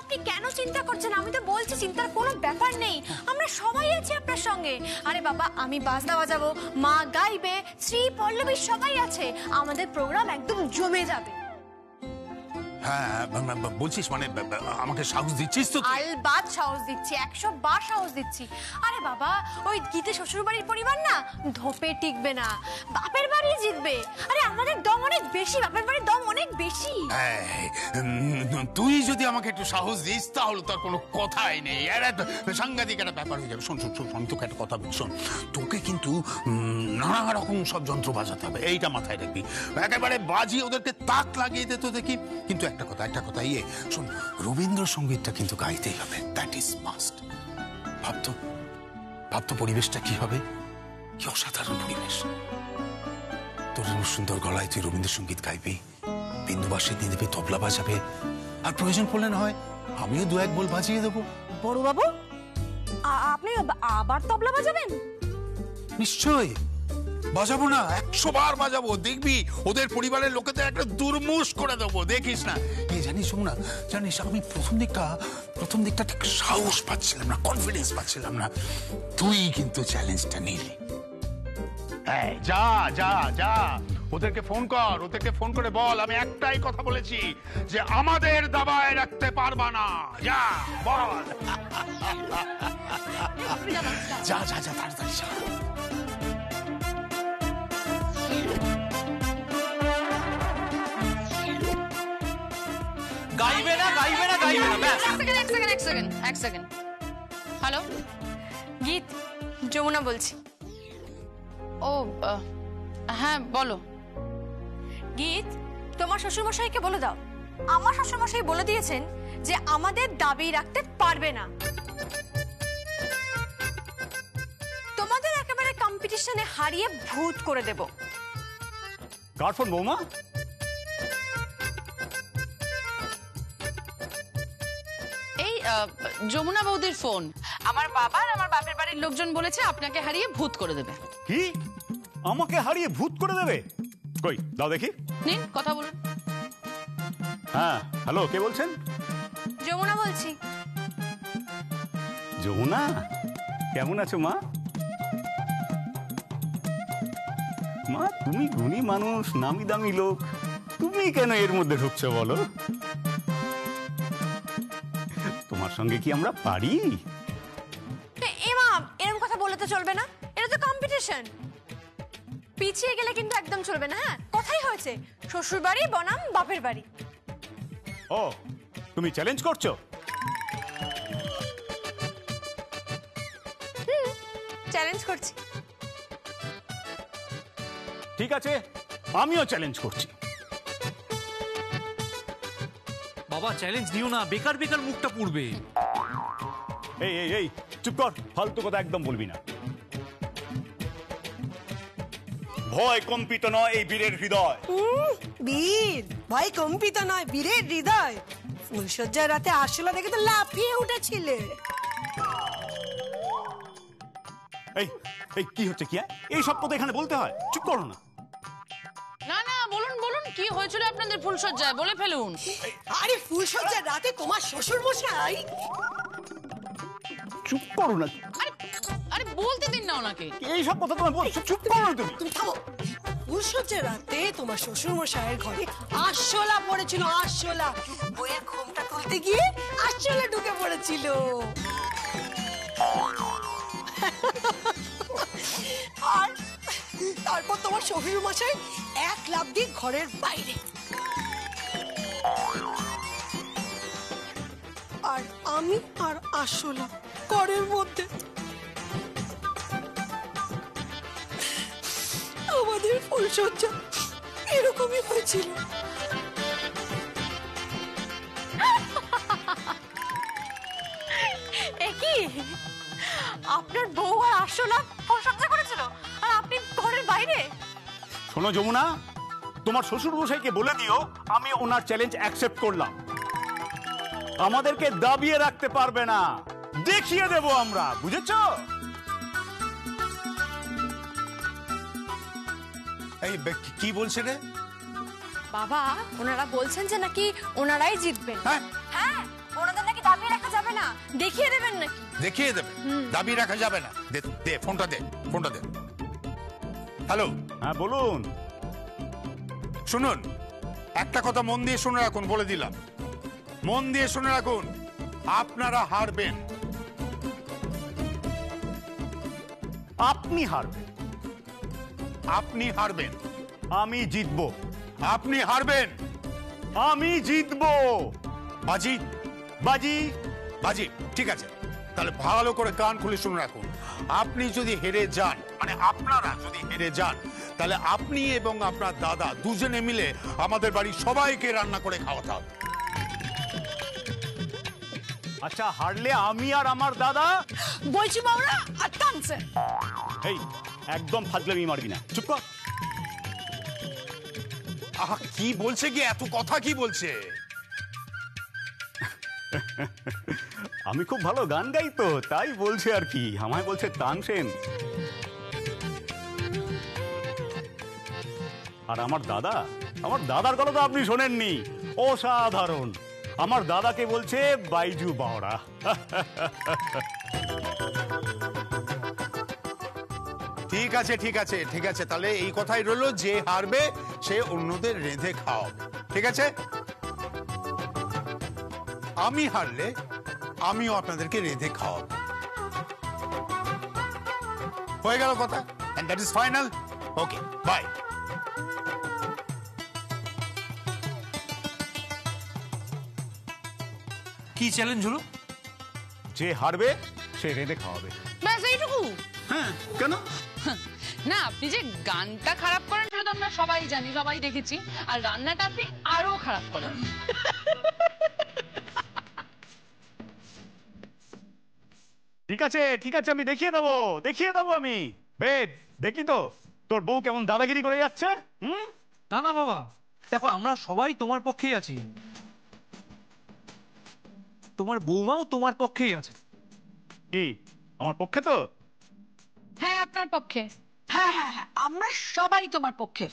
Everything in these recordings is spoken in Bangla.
আপনি কেন চিন্তা করছেন? আমি তো বলছি চিন্তার কোনো ব্যাপার নেই, আমরা সবাই আছি আপনার সঙ্গে। আরে বাবা, আমি বাজনা বাজাবো, মা গাইবে, শ্রী পল্লবী সবাই আছে, আমাদের প্রোগ্রাম একদম জমে যাবে। হ্যাঁ বলছিস মানে আমাকে সাহস দিচ্ছিস তো? আলবাত সাহস দিচ্ছি, 100 বার সাহস দিচ্ছি। আরে বাবা, ওই গীতে শ্বশুর বাড়ির পরিবার না ধোপে টিকবে না, বাপের বাড়ি জিতবে। আরে আমাদের দম অনেক বেশি, বাপের বাড়ির দম অনেক বেশি। তুই যদি আমাকে একটু সাহস দিস তাহলে তার কোনো কথাই নেই। সাংঘাতিক একটা ব্যাপার হয়ে যাবে। শোন শোন শোন, আমি তোকে একটা কথা বলি, শোন, তোকে কিন্তু নানা রকম সব যন্ত্র বাজাতে হবে, এইটা মাথায় রাখবি। একেবারে বাজিয়ে ওদেরকে তাক লাগিয়ে দে তো দেখি। কিন্তু একটা কথা ইয়ে শোন, রবীন্দ্রসঙ্গীতটা কিন্তু গাইতেই হবে, দ্যাট ইজ মাস্ট। ভাবতো পরিবেশটা কি হবে, কি অসাধারণ পরিবেশ। তোর সুন্দর গলায় তুই রবীন্দ্রসঙ্গীত গাইবি, বিন্দুবাসী দিয়ে দেবে, তবলা বাজাবে, আর প্রয়োজন পড়লে না হয় আমিও দু এক বল বাজিয়ে দেবো। বড় বাবু, আপনি আবার তবলা বাজাবেন? নিশ্চয় বাজাবো না, 100 বার বাজাবো, দেখবি ওদের পরিবারের লোকেদের একটা দুর্মুষ করে দেবো, দেখিস না। এই জানিস না, জানিস আমি প্রথম দিকটা ঠিক সাহস পাচ্ছিলাম না, কনফিডেন্স পাচ্ছিলাম না। তুই কিন্তু চ্যালেঞ্জটা নিলি। হ্যাঁ, যা যা যা, ওদেরকে ফোন করে বল আমি একটাই কথা বলেছি, যে আমাদের দাবায় রাখতে পারবা না। যা বল। যা যা যা, তাড়াতাড়ি যা। গাইবে না এক সেকেন্ড। হ্যালো, গীত, যমুনা বলছি। ও হ্যাঁ বলো। গীত, তোমার শ্বশুরমশাইকে বলে দাও, আমার শ্বশুরমশাই বলে দিয়েছেন যে আমাদের দাবি রাখতে পারবে না। তোমাদের একেবারে কম্পিটিশনে হারিয়ে ভূত করে দেব। কার ফোন বৌমা? এই যমুনা বৌদির ফোন। আমার বাবা আর আমার বাপের বাড়ির লোকজন বলেছে আপনাকে হারিয়ে ভূত করে দেবে। কি? আমাকে হারিয়ে ভূত করে দেবে? কই দাও দেখি। নিন, কথা বলুন। হ্যাঁ হ্যালো, কে বলছেন? যমুনা বলছি। যমুনা, কেমন আছো মা? মা তুমি গুণী মানুষ, নামি দামি লোক, তুমি কেন এর মধ্যে ঢুকছো বলো? তোমার সঙ্গে কি আমরা পারি? এমা, এরকম কথা বলে তো চলবে না, এটা তো কম্পিটিশন। পিছিয়ে গেলে কিন্তু একদম চলবে না। হ্যাঁ, কথাই হয়েছে, শ্বশুর বাড়ি বনাম বাপের বাড়ি। ও, তুমি চ্যালেঞ্জ করছো? চ্যালেঞ্জ করছি। ঠিক আছে, আমিও চ্যালেঞ্জ করছি। বাবা চ্যালেঞ্জ নিও না, বেকার বেকার মুখটা পুড়বে। এই এই এই চুপ কর, ফালতু কথা একদম বলবি না। ভয় কম্পিত নয় এই বীরের হৃদয়। বীর ভয় কম্পিত নয় বীরের হৃদয়। ফুলসজ্জার রাতে আরশোলা দেখে তো লাফিয়ে উঠেছিলে। এই এই কি হচ্ছে, কি এই সব কথা এখানে বলতে হয়? চুপ করো না। না না, বলুন কি হয়েছিল আপনাদের ফুলসজ্জায়, বলে ফেলুন। আরে ফুলসজ্জার রাতে তোমার শ্বশুর মশাই। চুপ করো না। আরে বলতে দিন না ওনাকে। এই সব কথা তোমার বলছো, চুপ করো না তুমি। তুমি থামো। ফুলসজ্জার রাতে তোমার শ্বশুর মশাইয়ের ঘরে আরশোলা পড়েছিল, আরশোলা। বইয়ের ঘোমটা তুলতে গিয়ে আরশোলা ঢুকে পড়েছিল। আর তারপর তোমার শ্বশুর মশাই এক লাফ দিয়ে ঘরের বাইরে। আর আমি আর আরশোলা ঘরের মধ্যে। আমাদের ফুলসজ্জা এরকমই হয়েছিল। একই, আপনার বউ আর আরশোলা ফুলসজ্জা করেছিল আর আপনি ঘরের বাইরে? শোনো যমুনা, তোমার শ্বশুর মশাইকে বলে দিও আমি ওনার চ্যালেঞ্জ অ্যাকসেপ্ট করলাম। আমাদেরকে দাবিয়ে রাখতে পারবে না, দেখিয়ে দেব আমরা, বুঝেছো? এই কি বলছে রে বাবা? ওনারা বলছেন যে নাকি ওনারাই জিতবেন। হ্যাঁ, হ্যাঁ, ওনাদের নাকি দেখিয়ে দেবেন নাকি? দেখিয়ে দেবে, দাবি রাখা যাবে না। দে দে ফোনটা দে, ফোনটা দে। হ্যালো, হ্যাঁ বলুন। শুনুন, একটা কথা মন দিয়ে শুনে রাখুন, বলে দিলাম, মন দিয়ে শুনে রাখুন, আপনারা হারবেন। আপনি হারবেন? আপনি হারবেন। আমি জিতবো। আপনি হারবেন। আমি জিতবো। বাজি, বাজি। বাজি, ঠিক আছে। তাহলে ভালো করে কান খুলে শুনে রাখুন, আপনি যদি হেরে যান, মানে আপনারা যদি হেরে যান, তাহলে আপনি এবং আপনার দাদা দুজনে মিলে আমাদের বাড়ির সবাইকে রান্না করে খাওয়াতে হবে। আচ্ছা, হারলে আমি আর আমার দাদা? বলছি বাবুরা আর টানছে। এই একদম ফাজলামি মারবি না, চুপ কর। আহা, কি বলছে কি, এত কথা কি বলছে? আমি খুব ভালো গান গাই তো, তাই বলছে আর কি, আমায় বলছে তানসেন। আর আমার দাদার গলা তো আপনি শোনেননি, অসাধারণ। আমার দাদাকে বলছে বাইজু বাওড়া। ঠিক আছে, ঠিক আছে, ঠিক আছে, তাহলে এই কথাই রইলো, যে হারবে সে অন্যদের রেঁধে খাওয়াবে, ঠিক আছে? আমি হারলে আমিও আপনাদেরকে রেঁধে খাওয়াবো। হয়ে গেল কথা, and that is final. Okay, bye. কি চ্যালেঞ্জ হলো? যে হারবে সে রেঁধে খাওয়াবে। ব্যাস এইটুকু? হ্যাঁ, কেন? না, আপনি যে গানটা খারাপ করেন সেটা তো আমরা সবাই জানি, সবাই দেখেছি, আর রান্নাটা আপনি আরো খারাপ করেন। ঠিক আছে, ঠিক আছে, আমি দেখিয়ে দেবো আমি। বেদ, দেখি তো তোর বউ কেমন দাদাগিরি করে যাচ্ছে। না না বাবা, দেখো আমরা সবাই তোমার পক্ষেই আছি, তোমার বৌমাও তোমার পক্ষেই আছে। কি আমার পক্ষে তো? হ্যাঁ, আপনার পক্ষে। হ্যাঁ হ্যাঁ হ্যাঁ, আমরা সবাই তোমার পক্ষে।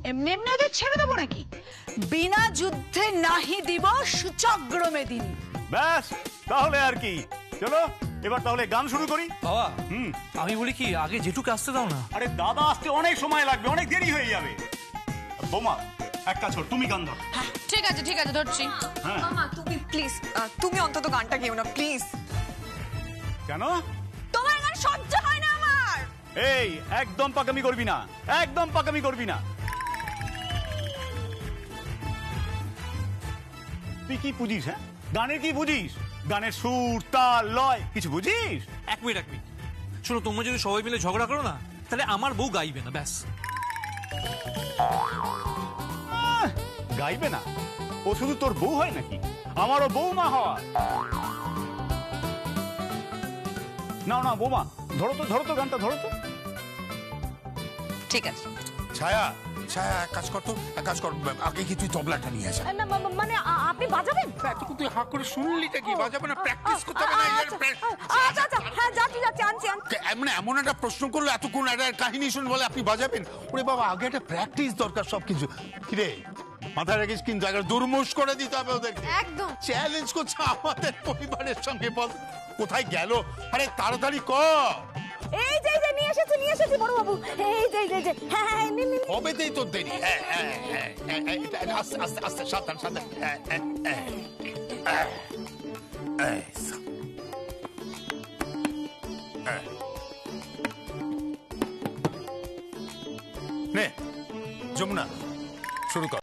এমনি এমনি ওদের ছেড়ে দেবো নাকি? বিনা যুদ্ধে নাহি দিব সুচগ্র মেদিনী। ব্যাস, তাহলে আর কি, চলো এবার তাহলে গান শুরু করি। বাবা, হুম, আমি বলি কি, আগে জেঠুকে আসতে দাও না। আরে দাদা আসতে অনেক সময় লাগবে, অনেক দেরি হয়ে যাবে। বোমা, এক কাজ কর, তুমি গান ধরো। ঠিক আছে, ঠিক আছে, ধরছি। হ্যাঁ। মামা তুমি প্লিজ, তুমি অন্তত গানটা গেও না প্লিজ। কেন? তোমার গান সহ্য হয় না আমার। এই একদম পাকামি করবি না, একদম পাকামি করবি না। তুই কি বুঝিস? হ্যাঁ, গানের কি বুঝিস? গানের সুর, তাল, লয় কিছু বুঝিস? এক মিনিট, শোনো, তোমরা যদি সবাই মিলে ঝগড়া করো না, তাহলে আমার বউ গাইবে না, ব্যাস। গাইবে না? ও শুধু তোর বউ হয় নাকি? আমারও বৌমা হয়। না না বৌমা, ধরো তো গানটা, ধরো তো। ঠিক আছে। ছায়া, ছায়া, এক কাজ কর তো, এক কাজ কর, আগে কি তুই তবলাটা নিয়ে আসা। না মানে আপনি বাজাবেন? এতক্ষণ তুই হাঁ করে শুনলিটা কি? বাজাবে না, প্র্যাকটিস করতে হবে না। আচ্ছা আচ্ছা, হ্যাঁ যাচ্ছি আনছি। মানে এমন একটা প্রশ্ন করলো, এতক্ষণ একটা কাহিনী শুনে বলে আপনি বাজাবেন? ওরে বাবা, আগে একটা প্র্যাকটিস দরকার সবকিছু। কিরে, মাথায় রাখিস কিন্তু, আগে দুর্মুষ করে দিতে হবে ওদেরকে। একদম। চ্যালেঞ্জ করছে আমাদের পরিবারের সঙ্গে, বল কোথায় গেল? আরে তাড়াতাড়ি কর। এই যে নিয়ে এসেছি বড় বাবু। এই যে হ্যাঁ নিন। হবেতেই তোর দেরি। আস্তে আস্তে আস্তে, সাবধান সাবধান। নে যমুনা, শুরু কর।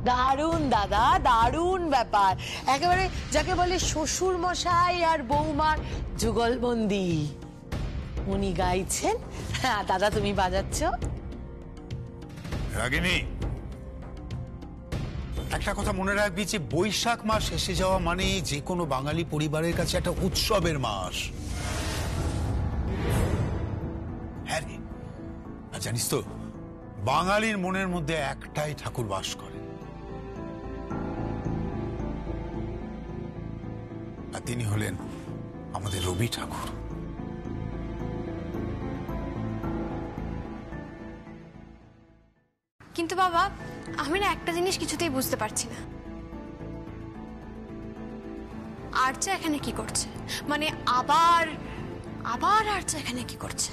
দারুণ দাদা, দারুণ ব্যাপার। একেবারে যাকে বলে শ্বশুর মশাই আর বৌমার যুগলবন্দি। উনি গাইছেন, হ্যাঁ দাদা তুমি বাজাচ্ছ। রাগিনী, একটা কথা মনে রাখবি যে বৈশাখ মাস এসে যাওয়া মানে যে কোনো বাঙালি পরিবারের কাছে একটা উৎসবের মাস। হ্যাঁ রে, আর জানিস তো বাঙালির মনের মধ্যে একটাই ঠাকুর বাস করে, আর তিনি হলেন আমাদের রবি ঠাকুর। কিন্তু বাবা, আমি না একটা জিনিস কিছুতেই বুঝতে পারছি না, আর্চা এখানে কি করছে? মানে আবার আবার আর্চা এখানে কি করছে?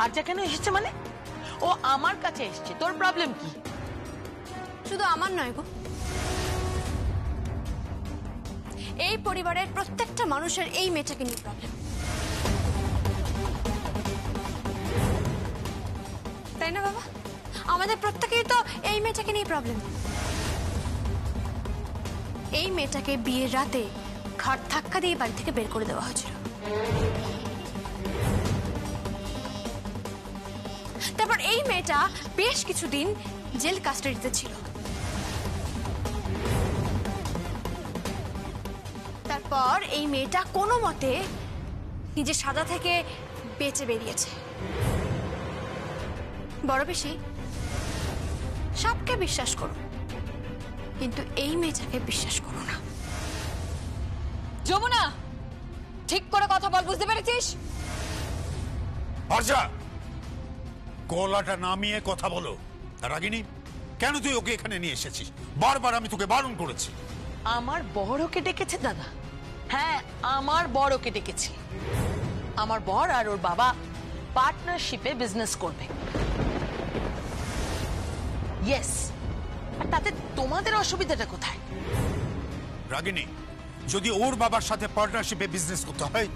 আর্চা কেন এসেছে মানে? ও আমার কাছে এসেছে, তোর প্রবলেম কি? শুধু আমার নয় গো, এই পরিবারের প্রত্যেকটা মানুষের এই মেয়েটাকে নিয়ে প্রবলেম, তাই না বাবা? আমাদের প্রত্যেকেরই তো এই মেয়েটাকে নিয়ে প্রবলেম। এই মেয়েটাকে বিয়ের রাতে ঘাট ধাক্কা দিয়ে বাড়ি থেকে বের করে দেওয়া হয়েছিল, তারপর এই মেয়েটা বেশ কিছুদিন জেল কাস্টাডিতে ছিল, তারপর এই মেয়েটা কোনো মতে নিজের সাজা থেকে বেঁচে বেরিয়েছে। বড় বেশি সবকে বিশ্বাস করো, কিন্তু এই মেয়েটাকে বিশ্বাস করো না। যমুনা, ঠিক করে কথা বল, বুঝতে পেরেছিস? আর্চা, গলাটা নামিয়ে কথা বলো। রাগিনী, কেন তুই ওকে এখানে নিয়ে এসেছিস? বারবার আমি তোকে বারণ করেছি। আমার বড়কে ডেকেছে দাদা, হ্যাঁ আমার বড়কে ডেকেছি। আমার বর আর ওর বাবা পার্টনারশিপে বিজনেস করবে। ইয়েস, আর তাতে তোমাদের অসুবিধাটা কোথায়? রাগিনী, যদি ওর বাবার সাথে পার্টনারশিপে বিজনেস করতে হয়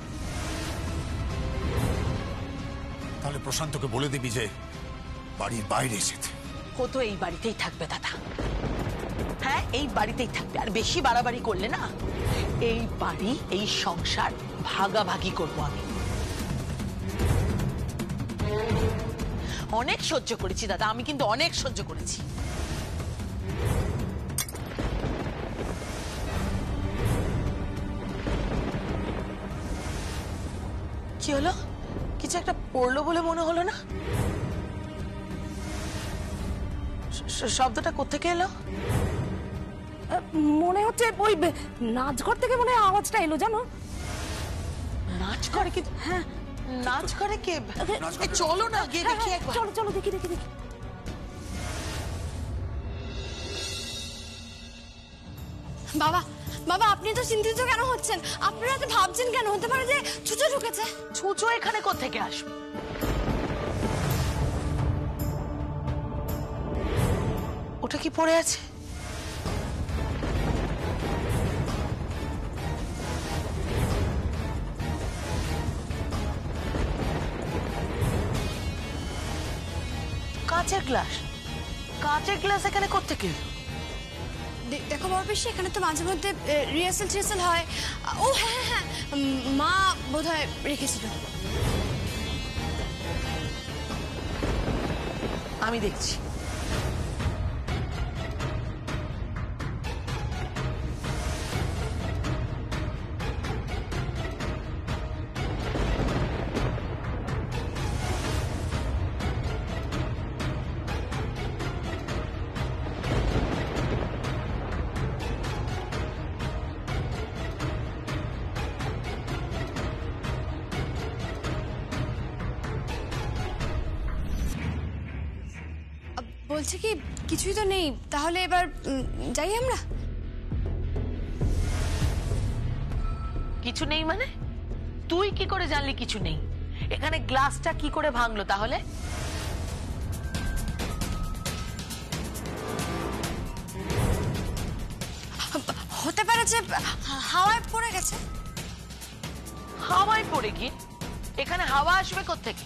তাহলে প্রশান্তকে বলে দিবি যে বাড়ির বাইরে যেতে। ও তো এই বাড়িতেই থাকবে দাদা, হ্যাঁ এই বাড়িতেই থাকবে। আর বেশি বাড়াবাড়ি করলে না, এই বাড়ি এই সংসার ভাগাভাগি করব আমি। অনেক সহ্য করেছি দাদা, আমি কিন্তু অনেক সহ্য করেছি। কি হলো? কিছু একটা পড়লো বলে মনে হলো না? শব্দটা কোত্থেকে এলো? মনে হচ্ছে ওই নাচঘর থেকে মনে হয় আওয়াজটা এলো, জানো? নাচ করে? কি? হ্যাঁ নাচ করে কে? এই চলো না গিয়ে দেখি একবার। চলো চলো, দেখি দেখি দেখি। বাবা, বাবা আপনি তো চিন্তিত কেন হচ্ছেন? আপনারা তো ভাবছেন কেন? হতে পারে যে ছুঁচো ঢুকেছে। ছুঁচো এখানে কোত্থেকে আসবে? ওটা কি পড়ে আছে? কাঁচের গ্লাস। কাঁচের গ্লাস এখানে কোত্থেকে? দেখো বড় বেশি, এখানে তো মাঝে মধ্যে রিহার্সাল হয়। ও হ্যাঁ হ্যাঁ হ্যাঁ, মা বোধহয় রেখেছিল। আমি দেখছি। বলছে কি কিছুই তো নেই, তাহলে এবার যাই আমরা। কিছু নেই মানে? তুই কি করে জানলি কিছু নেই? এখানে গ্লাসটা কি করে ভাঙলো তাহলে? হতে পারে যে হাওয়ায় পড়ে গেছে। হাওয়ায় পড়ে গিয়ে? এখানে হাওয়া আসবে কোত্থেকে?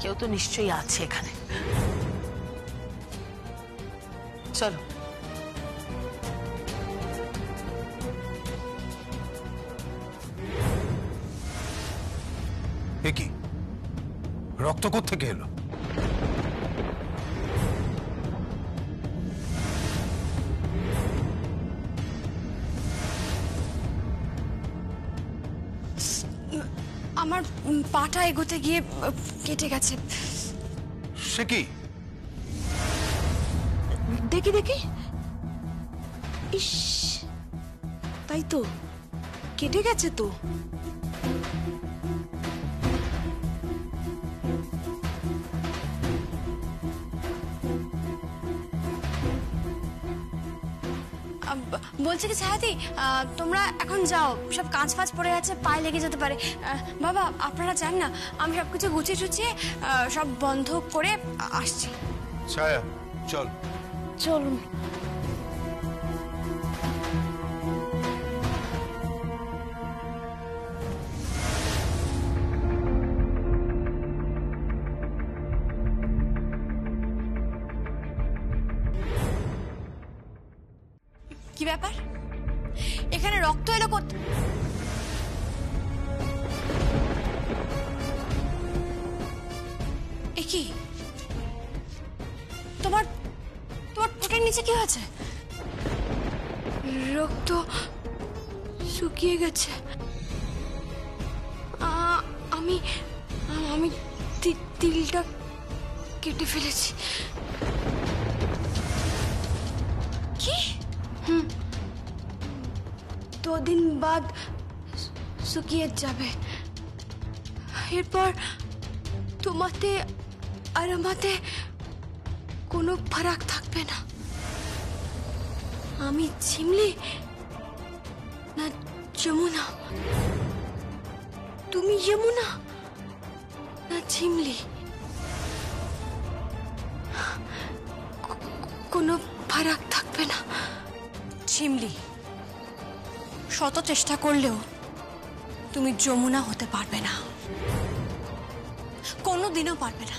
কেউ তো নিশ্চয়ই আছে এখানে। চলো। এ কি রক্ত কোত্থেকে এলো? আমার পাটা এগোতে গিয়ে কেটে গেছে। সে কি? দেখি দেখি। ইস, তাই তো, কেটে গেছে তো। বলছি কি ছায়াতি, তোমরা এখন যাও, সব কাঁচ ফাঁচ পড়ে আছে, পায়ে লেগে যেতে পারে। বাবা আপনারা যান না, আমি সবকিছু গুছিয়ে টুচিয়ে সব বন্ধ করে আসছি। ছায়া চল। চলুন। কি ব্যাপার, এখানে রক্ত এলো কোথা? এ কি, তোমার তোমার ঠোঁটের নিচে কি হয়েছে? রক্ত শুকিয়ে গেছে। আমি আমি তিলটা কেটে ফেলেছি। কি? 2 দিন বাদ শুকিয়ে যাবে। এরপর তোমাতে আর আমাতে কোনো ফারাক থাকবে না। আমি ঝিমলি না যমুনা? তুমি যমুনা না ঝিমলি? কোনো ফারাক থাকবে না। ঝিমলি, শত চেষ্টা করলেও তুমি যমুনা হতে পারবে না, কোনোদিনও পারবে না।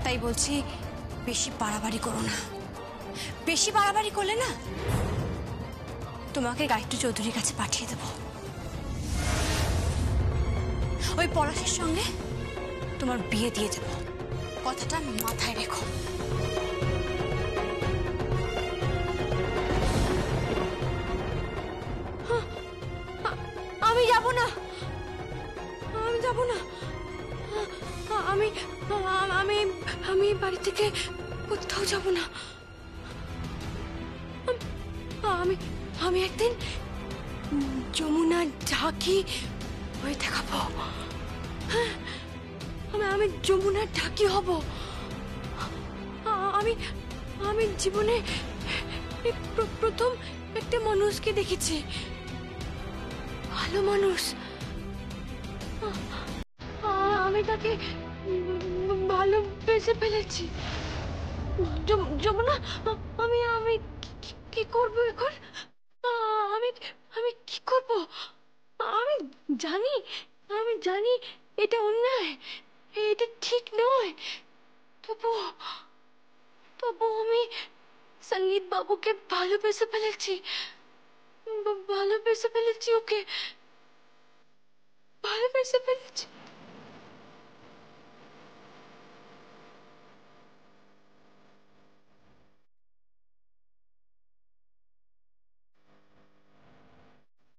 তাই বলছি, বেশি বাড়াবাড়ি করো না। বেশি বাড়াবাড়ি করলে না, তোমাকে গায়ত্রী চৌধুরীর কাছে পাঠিয়ে দেব। ওই পলাশের সঙ্গে তোমার বিয়ে দিয়ে দেব, কথাটা মাথায় রেখো। আমি যাব না, আমি যাব না। আমি আমি আমি বাড়ি থেকে কোথাও যাব না। আমি আমি একদিন যমুনা ঢাকি হয়ে দেখাবো। হ্যাঁ, আমি যমুনা ঢাকি হব। আমি আমি জীবনে প্রথম একটা মানুষকে দেখেছি, ভালো মানুষ। আমি তাকে ভালোবেসে ফেলেছি। যমুনা, আমি আমি কি করব এখন? আমি আমি কি করব? আমি জানি, আমি জানি এটা অন্যায়, এটা ঠিক নয়। তবু তবু আমি সঙ্গীত বাবুকে ভালোবেসে ফেলেছি, ভালোবেসে ফেলেছি, ওকে ভালোবেসে ফেলেছি।